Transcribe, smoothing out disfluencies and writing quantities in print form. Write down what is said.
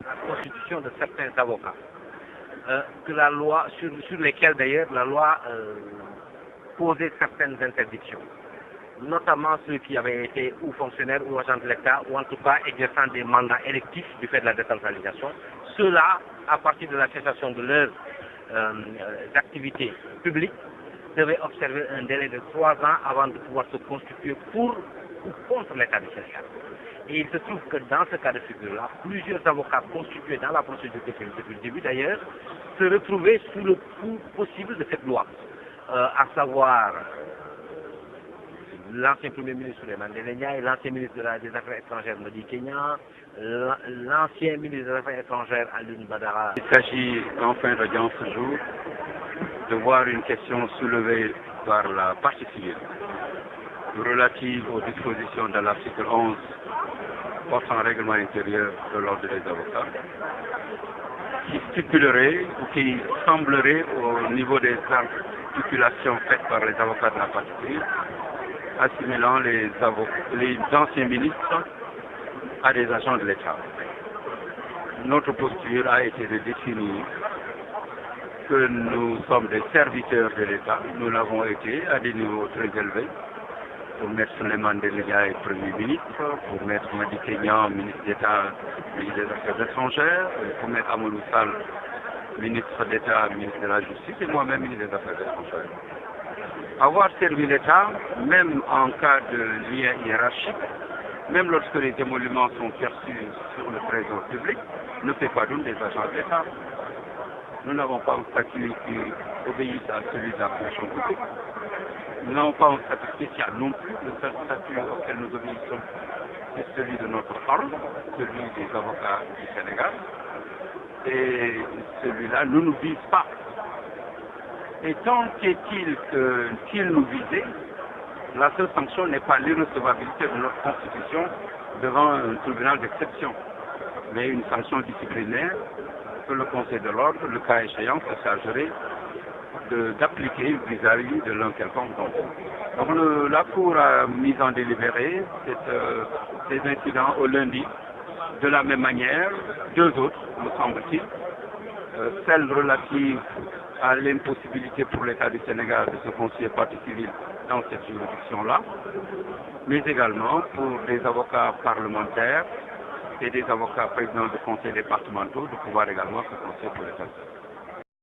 la constitution de certains avocats, que la loi, sur lesquels d'ailleurs la loi posait certaines interdictions, notamment ceux qui avaient été ou fonctionnaires ou agents de l'État, ou en tout cas exerçant des mandats électifs du fait de la décentralisation. Ceux-là, à partir de la cessation de leurs activités publiques, devaient observer un délai de 3 ans avant de pouvoir se constituer pour ou contre l'État du Sénégal. Et il se trouve que dans ce cas de figure-là, plusieurs avocats constitués dans la procédure depuis le début d'ailleurs, se retrouvaient sous le coup possible de cette loi, à savoir l'ancien Premier ministre Souleymane Ndéné Ndiaye, l'ancien ministre des Affaires étrangères Madi Kenya, l'ancien ministre des Affaires étrangères Alioune Badara. Il s'agit enfin d'audience ce jour de voir une question soulevée par la partie civile relative aux dispositions de l'article 11 portant règlement intérieur de l'ordre des avocats, qui stipulerait ou qui semblerait au niveau des articulations faites par les avocats de la partie civile, assimilant les anciens ministres à des agents de l'État. Notre posture a été de définir que nous sommes des serviteurs de l'État. Nous l'avons été à des niveaux très élevés. Pour Maître Souleymane Ndéné Ndiaye, Premier ministre, pour Maître Madi Kenya, ministre d'État, ministre des Affaires étrangères, pour Maître Amadou Sall, ministre d'État, ministre de la Justice, et moi-même, ministre des Affaires étrangères. Avoir servi l'État, même en cas de lien hiérarchique, même lorsque les émoluments sont perçus sur le trésor public, ne fait pas nous des agents de l'État. Nous n'avons pas un statut qui obéisse à celui de la fonction publique. Nous n'avons pas un statut spécial non plus. Le seul statut auquel nous obéissons, c'est celui de notre ordre, celui des avocats du Sénégal. Et celui-là ne nous vise pas. Et tant qu'est-il qu'il nous visait, la seule sanction n'est pas l'irrecevabilité de notre Constitution devant un tribunal d'exception, mais une sanction disciplinaire que le Conseil de l'ordre, le cas échéant, se chargerait d'appliquer vis-à-vis de l'un quelconque d'entre eux. Donc la Cour a mis en délibéré ces incidents au lundi, de la même manière, deux autres, me semble-t-il, celle relative à l'impossibilité pour l'État du Sénégal de se constituer partie civile dans cette juridiction-là, mais également pour des avocats parlementaires et des avocats présidents de conseils départementaux de pouvoir également se constituer pour l'État.